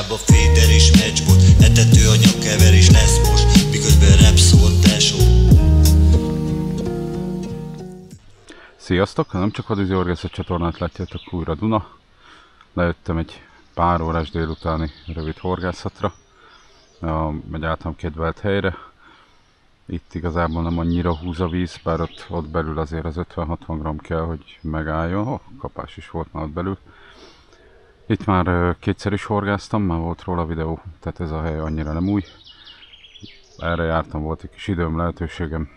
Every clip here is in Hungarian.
Valójában féder is meccs volt, etető anyagkeverés lesz most, miközben rap szólt tesó. Sziasztok! Nem csak Hadizi Horgászat csatornát látjátok újra Duna. Lejöttem egy pár órás délutáni rövid horgászatra egy általam kedvelt helyre. Itt igazából nem annyira húz a víz, bár ott belül azért az 50-60 g kell, hogy megálljon. Kapás is volt már ott belül. Itt már kétszer is horgáztam, már volt róla videó, tehát ez a hely annyira nem új. Erre jártam, volt egy kis időm, lehetőségem.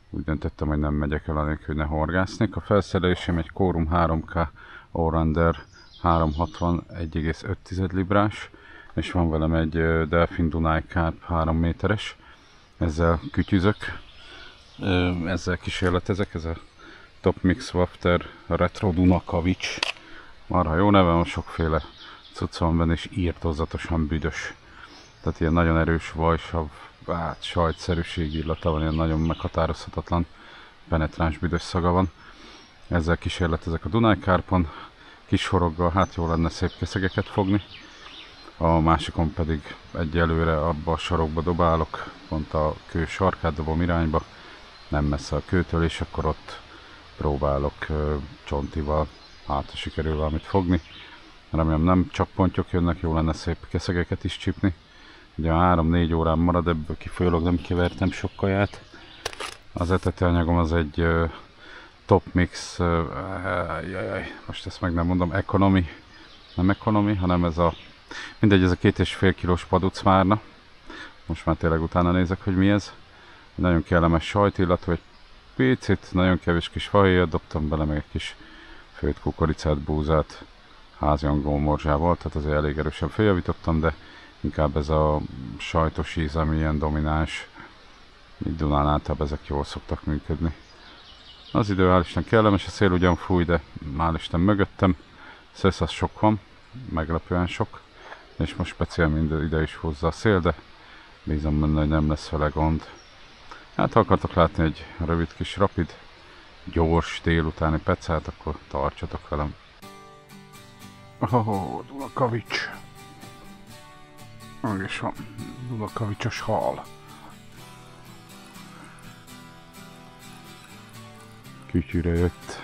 Úgy döntöttem, hogy nem megyek el anélkül, hogy ne horgásznék. A felszerelésem egy Quorum 3K Allrounder 360 1,5 librás, és van velem egy Delfin Dunai Carp 3 méteres. Ezzel kütyüzök, ezzel kísérletezek, ez a Top Mix Wafter Retro Duna Kavics. Marha jó neve, van, sokféle cucc van benne, és írtózatosan büdös. Tehát ilyen nagyon erős vajsav, sajtszerűség illata van, ilyen nagyon meghatározhatatlan, penetráns büdös szaga van. Ezzel kísérletezek a Dunai Carpon, kis horoggal, hát jó lenne szép keszegeket fogni. A másikon pedig egyelőre abba a sarokba dobálok, pont a kő sarkát dobom irányba, nem messze a kőtől, és akkor ott próbálok csontival, hát sikerül valamit fogni. Remélem nem csak pontyok jönnek, jó lenne szép keszegeket is csípni. Ugye 3-4 órán marad, ebből kifolyólag nem kevertem sok kaját. Az etetőanyagom az egy Top Mix, most ezt meg nem mondom, Economy, nem Economy, hanem ez a, mindegy, ez a 2,5 kilós paducmárna. Most már tényleg utána nézek, hogy mi ez. Nagyon kellemes sajtillatú, egy picit, nagyon kevés kis fahéjat, dobtam bele meg egy kis főtt kukoricát, búzát, házi angol morzsával, tehát azért elég erősen feljavítottam, de inkább ez a sajtos íz, ami ilyen domináns. Itt Dunán általában ezek jól szoktak működni. Az idő hál' Isten kellemes, a szél ugyan fúj, de hál' Isten mögöttem. Szesz az sok van, meglepően sok. És most speciál minden ide is hozza a szél, de bízom benne, hogy nem lesz vele gond. Hát ha akartok látni egy rövid kis rapid, gyors délutáni pecát, akkor tartsatok velem. Duna kavics. Meg is van, Duna kavicsos hal. Kütyűre jött.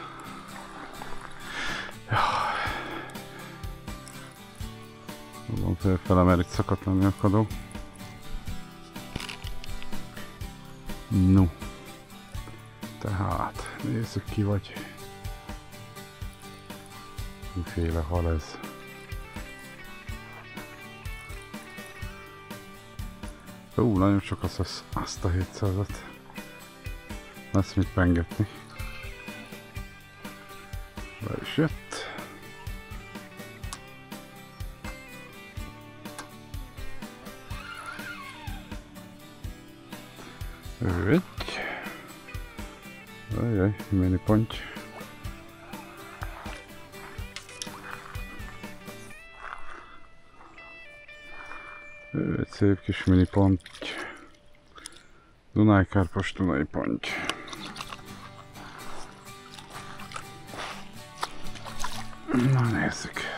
Van felfele, mert itt szakadt lenni akadó. No. Tehát, nézzük ki vagy. Miféle hal ez. Nagyon sok az azt a 700-at. Lesz mit pengetni. Be is jött. Egy. Ajjaj, mini ponty. Egy szép kis mini ponty. Dunai Carpos Dunai ponty. Na nézzük.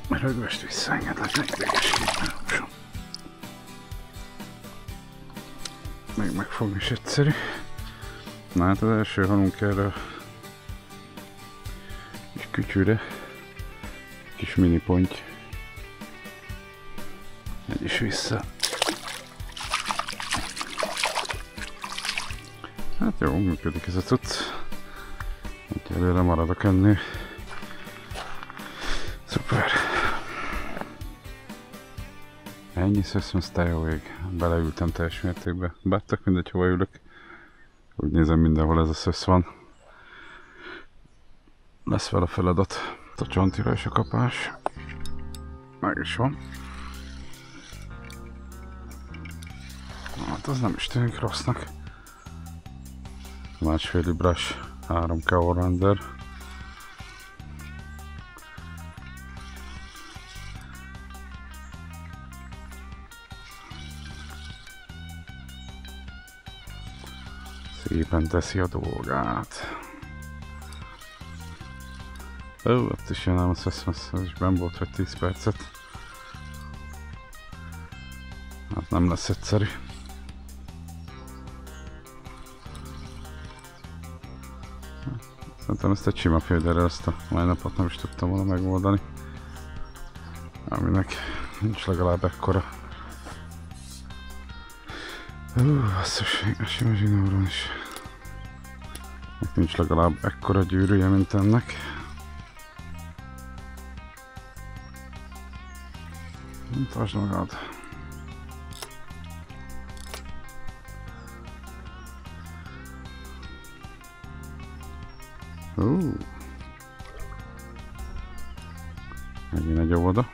Rögvest visszaengedlek, megvégesítem. Még megfogni is egyszerű. Na hát az első halunk erre a kis kütyűre. Kis mini ponty. Egy is vissza. Hát jó, működik ez a cucc. Egyelőre maradok ennél. Szuper. Ennyi szöszmözte jó ég. Beleültem teljes mértékben. Báttak mindegy, hova ülök. Úgy nézem, mindenhol ez a szösz van. Lesz vele feladat. A csontira is a kapás. Meg is van. Hát az nem is tűnik rossznak. 1,5 librás 3K Allrounder. Szépen teszi a dolgát. Ó, ott is jön ám a szeszmesz, ez is benn volt, hogy 10 percet. Hát nem lesz egyszerű. Szerintem ezt egy sima féderrel, ezt a mai napot nem is tudtam volna megoldani. Aminek nincs legalább ekkora. Basszus, a sima zsinóron is. Nek nincs legalább ekkora gyűrűje, mint ennek. Tartsd magad. Megint egy óvoda.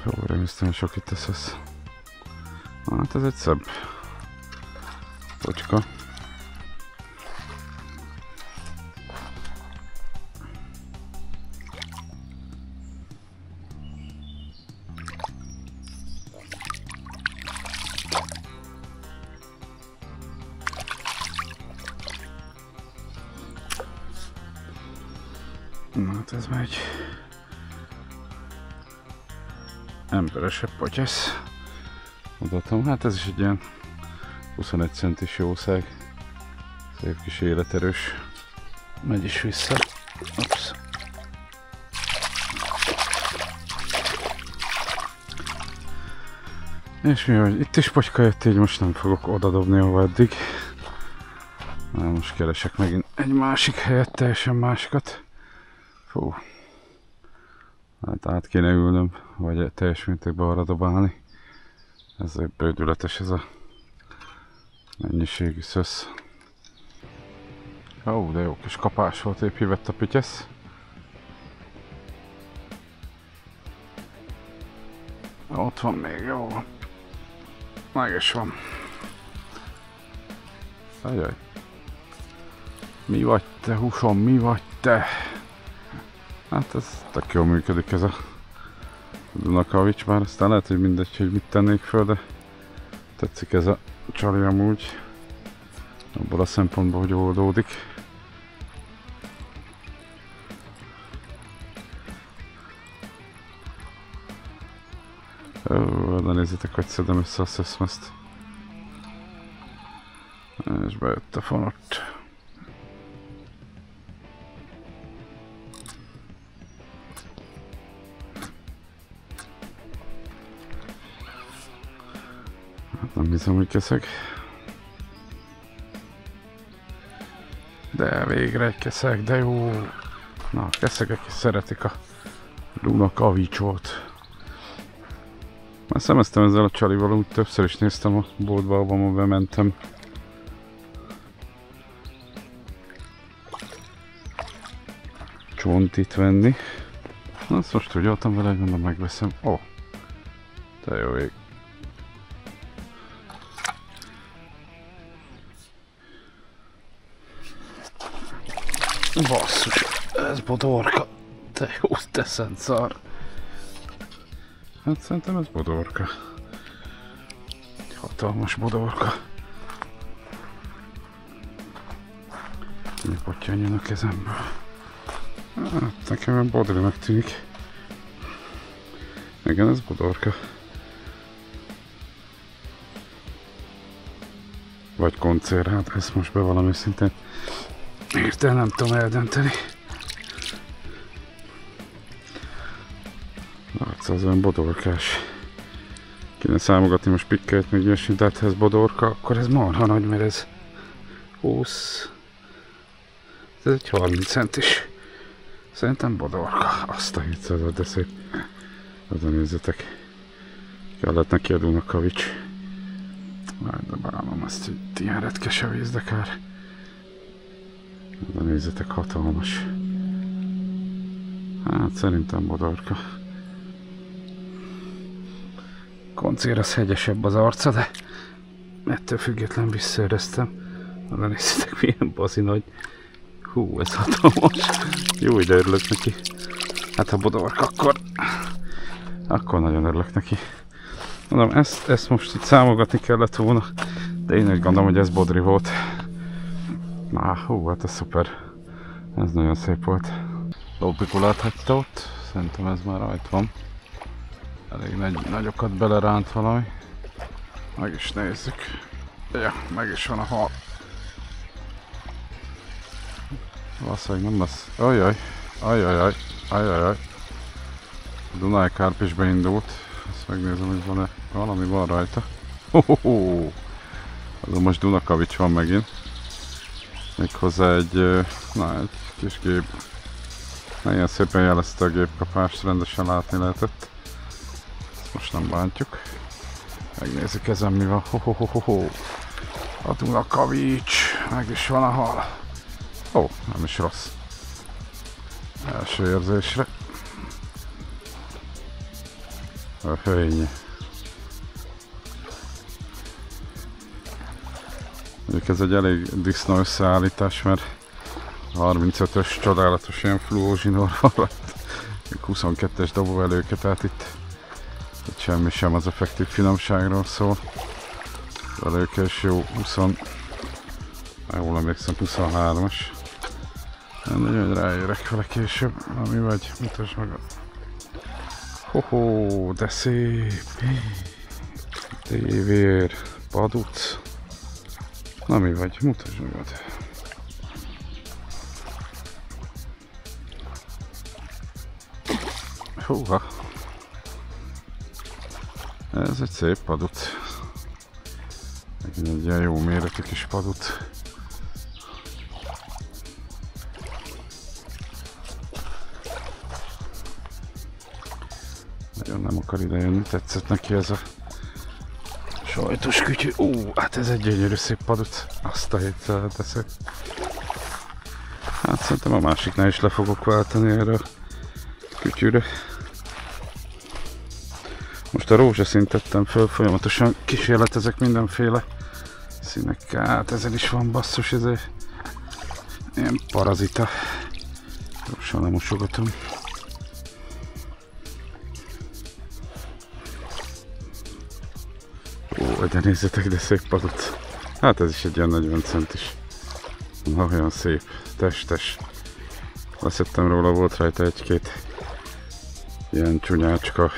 Jó, remésztem, hogy sok itt teszesz. Hát ez egy szebb tocska. Na hát ez már egy emberesebb potyesz. Mutatom, hát ez is egy ilyen 21 centis jószág. Szép kis életerős. Megy is vissza. Ups. És mi hogy itt is potyka jött, így most nem fogok oda dobni ahova eddig. Na, most keresek megint egy másik helyet, teljesen másikat. Fú. Hát át kéne ülnöm, vagy teljes mértékben arra dobálni. Ez egy bődületes ez a mennyiségű szösz. Ó, de jó kis kapás volt, épp hívett a pityesz. Ott van még, jó. Meg is van. Ajaj. Mi vagy te, húsom, mi vagy te? Hát ez tök jól működik ez a Dunakavics, bár aztán lehet, hogy mindegy, hogy mit tennék föl, de tetszik ez a csali amúgy. Abból a szempontból, hogy oldódik. De nézzétek, hogy szedem össze a szeszmezt. És bejött a fonott. Nem hiszem, hogy keszeg. De végre egy keszeg, de jó. Na, a keszegek is szeretik a Dunakavicsot. Már szemeztem ezzel a csalival, úgy többször is néztem a boltba, ahova ma bementem. Csontit venni. Na, azt most úgy voltam vele, gondolom megveszem. Ó, de jó ég. Basszus, ez bodorka. Te jó, te szent szar. Hát szerintem ez bodorka. Egy hatalmas bodorka. Mi pottyanjon a kezemből. Hát nekem olyan bodrinak tűnik. Igen, ez bodorka. Vagy koncér, hát ezt most bevallom őszintén. Hirtelen nem tudom eldönteni. Hát ez olyan bodorkás. Kéne számogatni most pikkelt, meg ilyesmi, de hát ha ez bodorka, akkor ez marha nagy, mert ez 20... Ez egy 30 centis. Szerintem bodorka. Azt a 700, de szép. Oda nézzetek. Kellett neki a Dunakavics. Majd dobálom ezt, hogy ilyen retkes a víz, de kár. Oda nézzetek, hatalmas. Hát szerintem bodorka. Koncér az hegyesebb az arca, de ettől független visszaéreztem. Oda nézzetek, milyen bazi nagy. Hú, ez hatalmas. Jó, ide örülök neki. Hát ha Bodovark, akkor nagyon örülök neki. Mondom, ezt most itt számogatni kellett volna, de én úgy gondolom, hogy ez Bodri volt. Na, hú, hát ez szuper. Ez nagyon szép volt. Lópikulát hagyta ott, szerintem ez már rajta van. Elég nagyokat beleránt valami. Meg is nézzük. Ja, meg is van a hal. Valószínűleg nem lesz. Ajjaj, ajjajaj, ajjajaj. A Dunai Carp is beindult. Ezt megnézem, hogy van-e valami van rajta. Hohoho! Azon most Dunakavics van megint. Méghozzá egy kis gép. Nagyon szépen jelezte a gépkapást, rendesen látni lehetett. Ezt most nem bántjuk. Megnézzük ezen mi van. Hohohoho! A Dunakavics! Meg is van a hal. Ó, nem is rossz. Első érzésre. A hölgy. Mondjuk ez egy elég disznó összeállítás, mert 35-ös csodálatos ilyen fluózsinór van. 22-es dobóelőket, tehát itt semmi sem az effektív finomságról szól. Az előke is jó 20, jól emlékszem 23-as. Nem nagyon ráérek vele később, ami vagy, mutasd meg a... Hoho, de szép! Tévér, paduc. Na mi vagy, mutasd magad. Húha! Ez egy szép paduc. Megint egy ilyen jó méretű kis paduc. Nagyon nem akar ide jönni, tetszett neki ez a sajtos kütyű. Hát ez egy gyönyörű szép paduc. Azt a héttel teszek. Hát szerintem a másiknál is le fogok váltani erre a kütyűre. Most a rózsaszínt tettem föl, folyamatosan kísérletezek mindenféle színekkel. Hát ezen is van basszus, ez egy ilyen parazita. Gyorsan lemosogatom. De nézzetek, de szép paduc. Hát ez is egy ilyen 40 centis. Na, olyan szép, testes. Leszettem róla, volt rajta egy-két ilyen csúnyácska.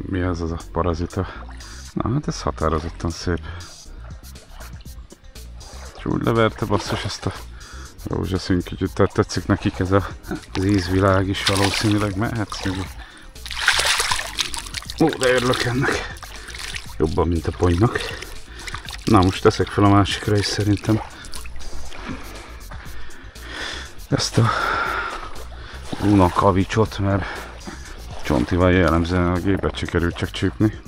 Mi az a parazita? Na hát ez határozottan szép. És úgy leverte basszus ezt a rózsaszín kütyűt, tehát tetszik nekik ez az ízvilág is valószínűleg mehetsz még. De örülök ennek. Jobban, mint a ponynak. Na, most teszek fel a másikra is szerintem. Ezt a Dunakavicsot, mert Csontival jellemzően a gépet sikerült csak csípni.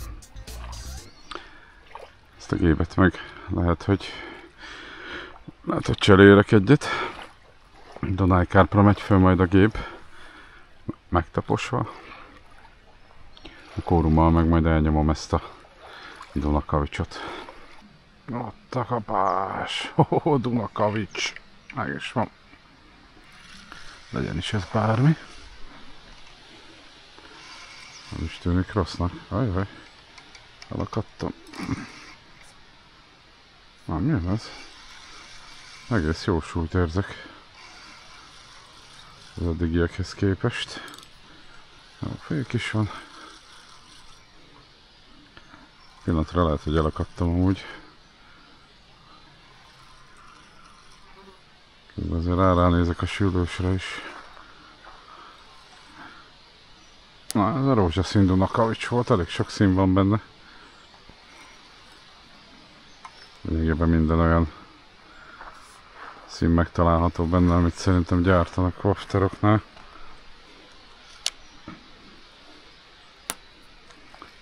Ezt a gépet meg lehet, hogy cserélek egyet. Dunai Carpra megy föl majd a gép. Megtaposva. A kórummal meg majd elnyomom ezt a Dunakavicsot. Ott a kapás! Dunakavics! Meg is van. Legyen is ez bármi. Nem is tűnik rossznak. Ajjaj. Elakadtam. Na, mi ez? Egész jó súlyt érzek. Az eddigiekhez képest. Jó, fék is van. Pillanatra lehet, hogy elakadtam amúgy. Közben azért ránézek a süllősre is. Na, ez a rózsaszín Dunakavics volt, elég sok szín van benne. Lényegében minden olyan szín megtalálható benne, amit szerintem gyártanak wafteroknál.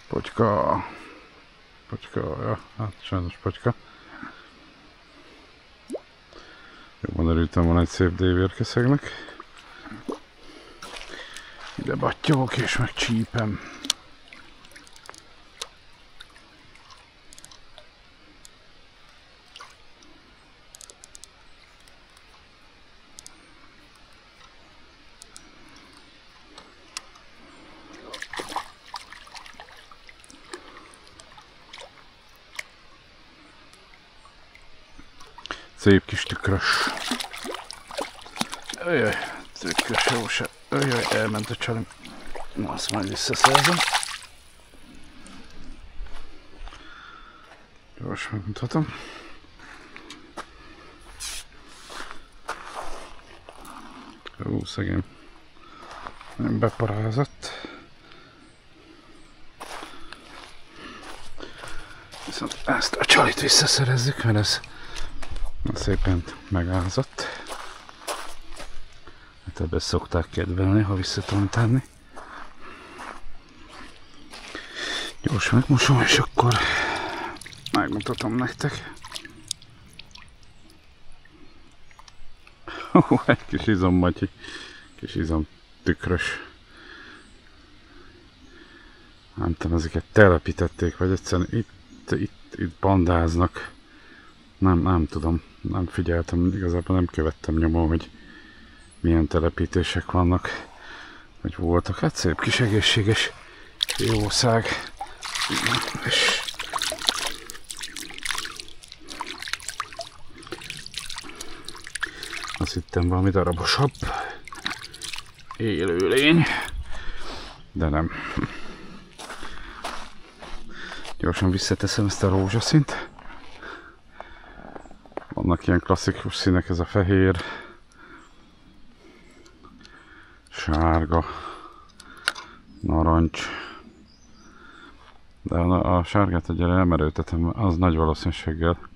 Pocska. Pocska, ja, hát sajnos pocska. Jobban örültem volna egy szép dévérkeszegnek. Ide battyogok és megcsípem. Szép kis tükrös. Ajaj, tükrös jó se. Ajaj, elment a csalim. Na, azt majd visszaszerzem. Gyors megmutatom. Ó, szegény. Nem beparázott. Viszont ezt a csalit visszaszerezzük, mert ez szépen megázott. Hát ebben szokták kedvelni, ha vissza tudom tenni. Gyors megmosom, és akkor megmutatom nektek. Egy kis izommatyi, kis izom tükrös. Nem tudom, ezeket telepítették, vagy egyszerűen itt bandáznak. Nem tudom, nem figyeltem, igazából nem követtem nyomon, hogy milyen telepítések vannak, hogy voltak. Hát szép kis egészséges jószág. És azt hittem valami darabosabb élőlény, de nem. Gyorsan visszateszem ezt a rózsaszínt. Vannak ilyen klasszikus színek, ez a fehér, sárga, narancs. De a sárgát egyre nem erőltetem, az nagy valószínűséggel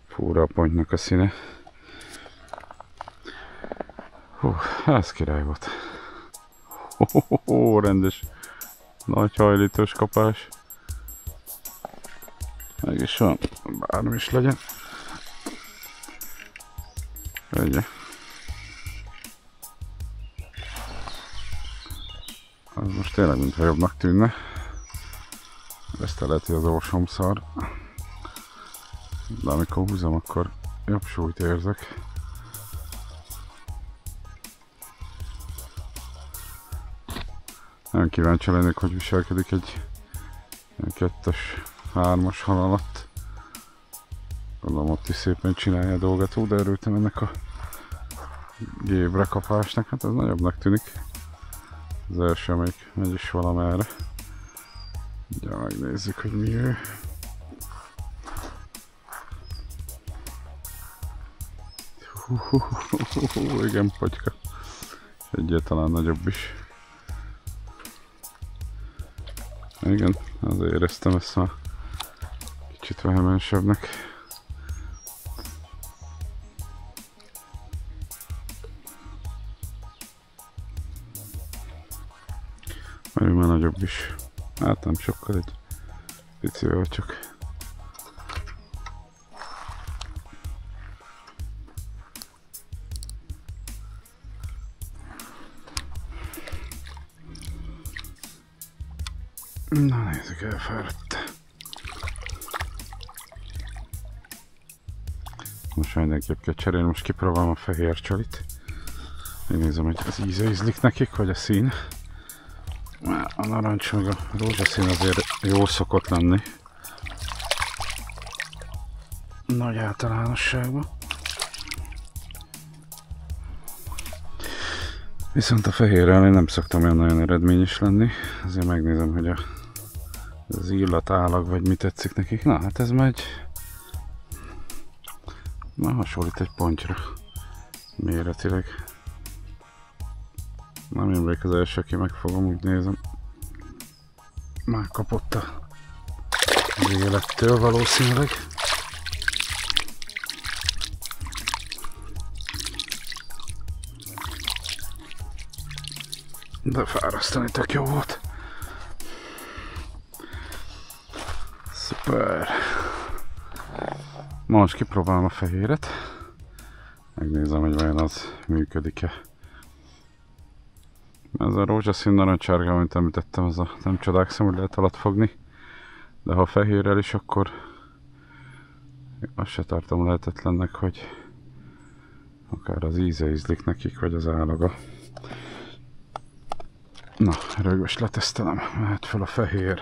fúra a pontnak a színe. Hú, ez király volt. Rendes, nagy hajlítós kapás. Meg is van, bármi is legyen. Ugye. Az most tényleg mintha jobbnak tűnne. Ezt lehet, hogy az orsom szar. De amikor húzom, akkor jobb súlyt érzek. Nagyon kíváncsi lennék, hogy viselkedik egy 2-es, 3-as hal alatt. Gondolom ott is szépen csinálja a dolgot, de örültem ennek a gébre kapásnak, hát ez nagyobbnak tűnik. Az első, amelyik megy is valamerre. Ugye megnézzük, hogy mi ő. Igen, patyka. Egyáltalán nagyobb is. Igen, azért éreztem ezt már kicsit vehemensebbnek. Mert már nagyobb is. Hát nem sokkal, egy picivel csak. Na nézzük, elfáradt. Most mindenképp kell cserélni, most kipróbálom a fehér csalit. Én nézem, hogy az íze ízlik nekik, vagy a szín. A narancs meg a rózsaszín azért jól szokott lenni. Nagy általánosságban. Viszont a fehérrel én nem szoktam olyan nagyon eredményes lenni. Azért megnézem, hogy az illatállag vagy mi tetszik nekik. Na hát ez megy. Na, hasonlít egy pontyra. Méretileg. Nem én vagyok az első, aki megfogom, úgy nézem. Már kapott az élettől valószínűleg. De fárasztani tök jó volt. Szuper. Most kipróbálom a fehéret. Megnézem, hogy vajon az működik-e. Ez a rózsaszín narancsárga, amit említettem, az nem csodálkozom, hogy lehet alatt fogni. De ha fehérrel is, akkor azt se tartom lehetetlennek, hogy akár az íze ízlik nekik, vagy az állaga. Na, rögös letesztelem, mehet fel a fehér.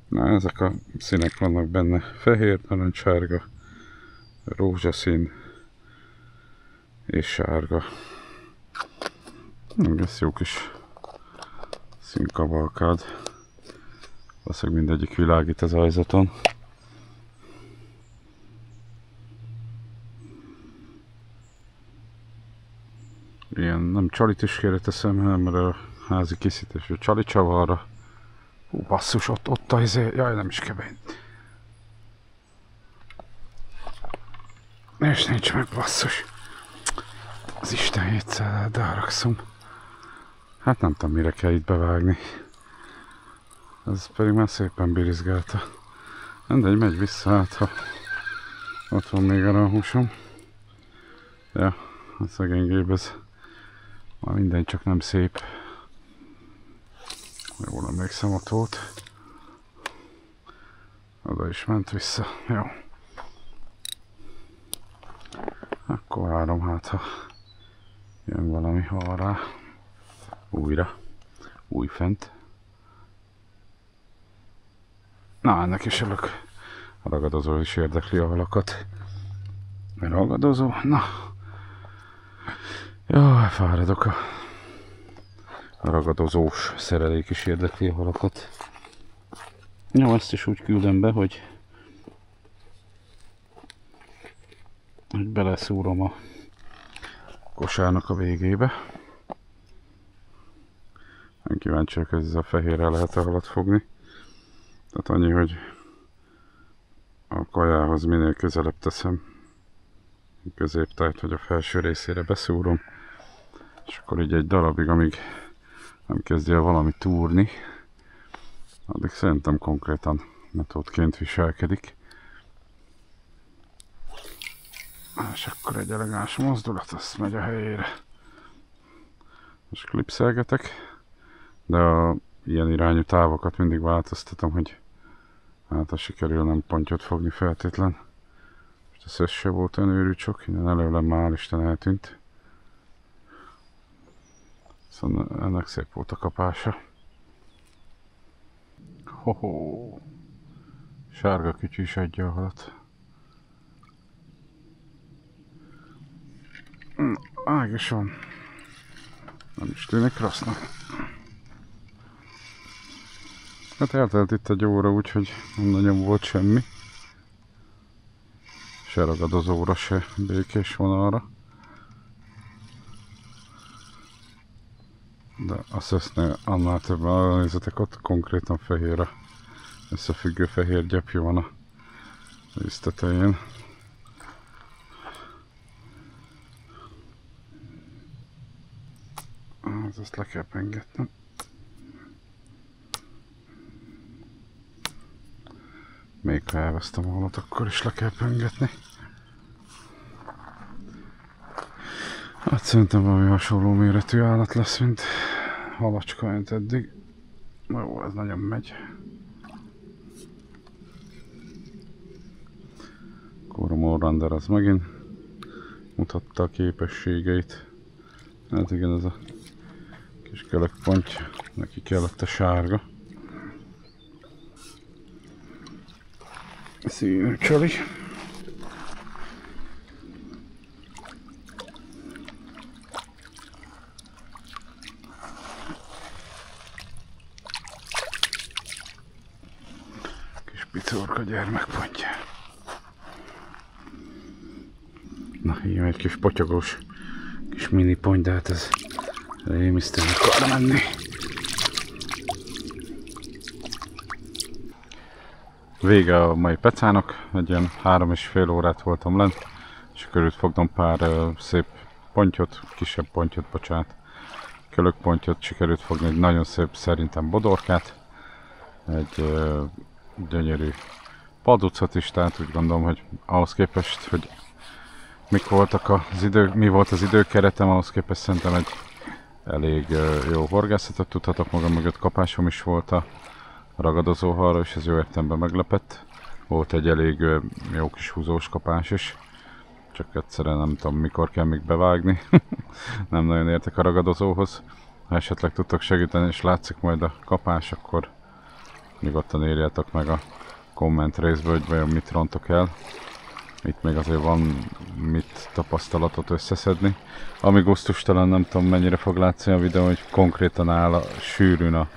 Na, ezek a színek vannak benne. Fehér, narancsárga, rózsaszín és sárga. Ez jó kis színkavalkád. Valószínűleg mindegyik világít az ajzaton. Ilyen nem csalit is félreteszem, hanem a házi készítésű csali csavarra. Hú, basszus, ott a izé, jaj, nem is kebény. És nincs meg, basszus. Az Isten hétszer, de haragszom. Hát nem tudom, mire kell itt bevágni. Ez pedig már szépen birizgálta. Mindegy, megy vissza, hát ha ott van még arra a húsom. Ja, a szegény gép ez már minden csak nem szép. Jól emlékszem, ott volt. Oda is ment vissza. Jó. Akkor várom, hát ha jön valami arra. Újra. Újfent. Na, ennek is örülök. A ragadozó is érdekli a halakat. A ragadozó? Na. Jaj, fáradok. A ragadozós szerelék is érdekli a halakat. Jó, ezt is úgy küldöm be, hogy beleszúrom a kosárnak a végébe. Nem kíváncsiak, hogy ez a fehérre lehet a halat fogni. Tehát annyi, hogy a kajához minél közelebb teszem, középtájt, vagy a felső részére beszúrom, és akkor így egy darabig, amíg nem kezdje valami túrni, addig szerintem konkrétan metódként viselkedik. És akkor egy elegáns mozdulat, azt megy a helyére. Most klipszelgetek, de a ilyen irányú távokat mindig változtatom, hogy hát ha sikerül nem pontyot fogni feltétlen. Most ez se volt olyan őrű csok, innen előlem már Isten eltűnt. Szóval ennek szép volt a kapása. Hoho! Sárga kütyű is adja a halat. Ágis van. Nem is tűnik rossznak. Hát eltelt itt egy óra, úgyhogy nem nagyon volt semmi. Se ragadozóra, se békés vonalra. De a szesznél annál többen nézzetek, ott konkrétan fehér, összefüggő fehér gyepjú van a víz tetején. Ezt le kell pengetnem. Még ha elvesztem a halat, akkor is le kell pengetni. Hát szerintem valami hasonló méretű állat lesz, mint halacska, mint eddig. Jó, ez nagyon megy. Coromorrander az megint mutatta a képességeit. Hát igen, ez a kis kelekponty, neki kellett a sárga. Színű csali. Kis picorka gyermekpontja. Na, így egy kis potyogós kis mini ponty, de hát ez rémisztően akar menni. Vége a mai pecának, egy ilyen 3,5 órát voltam lent, és körült fognom pár szép pontyot, kisebb pontyot, bocsánat, kölökpontyot, sikerült fogni egy nagyon szép, szerintem bodorkát, egy gyönyörű paducot is, tehát úgy gondolom, hogy ahhoz képest, hogy mi volt az időkeretem, ahhoz képest szerintem egy elég jó horgászatot tudhatok magam mögött, kapásom is volt a ragadozó halra, és ez jó értelemben meglepett. Volt egy elég jó kis húzós kapás is, csak egyszerűen nem tudom mikor kell még bevágni. Nem nagyon értek a ragadozóhoz. Ha esetleg tudtok segíteni és látszik majd a kapás, akkor nyugodtan írjátok meg a komment részbe, hogy vajon mit rontok el. Itt még azért van mit tapasztalatot összeszedni. Ami gusztustalan, nem tudom mennyire fog látszani a videó, hogy konkrétan áll a sűrűn a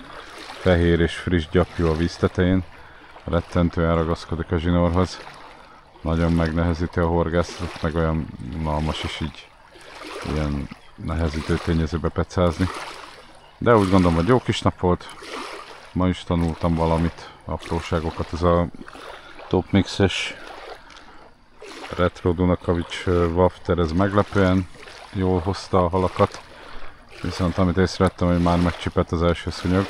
fehér és friss gyapjú a víz tetején. Rettentően ragaszkodik a zsinórhoz. Nagyon megnehezíti a horgászatot, meg olyan unalmas is így ilyen nehezítő tényezőbe pecázni. De úgy gondolom, hogy jó kis nap volt. Ma is tanultam valamit, apróságokat. Ez a Top Mixes Retro Dunakavics wafter, ez meglepően jól hozta a halakat. Viszont amit észrevettem, hogy már megcsipett az első szúnyog.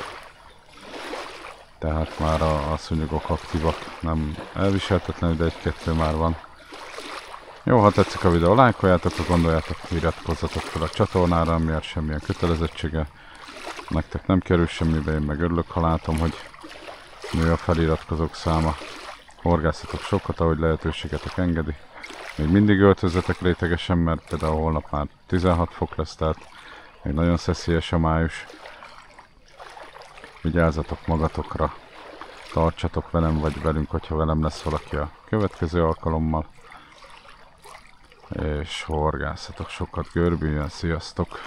Tehát már a szúnyogok aktívak, nem elviselhetetlenül, de egy-kettő már van. Jó, ha tetszik a videó, lájkoljátok, gondoljátok, iratkozzatok fel a csatornára, miért semmilyen kötelezettsége. Nektek nem kerül semmibe, én meg örülök, ha látom, hogy nő a feliratkozók száma. Horgászatok sokat, ahogy lehetőségetek engedi. Még mindig öltözzetek rétegesen, mert például holnap már 16 fok lesz, tehát még nagyon szeszélyes a május. Vigyázzatok magatokra, tartsatok velem vagy velünk, hogyha velem lesz valaki a következő alkalommal. És horgászatok sokat, görbüljön, sziasztok!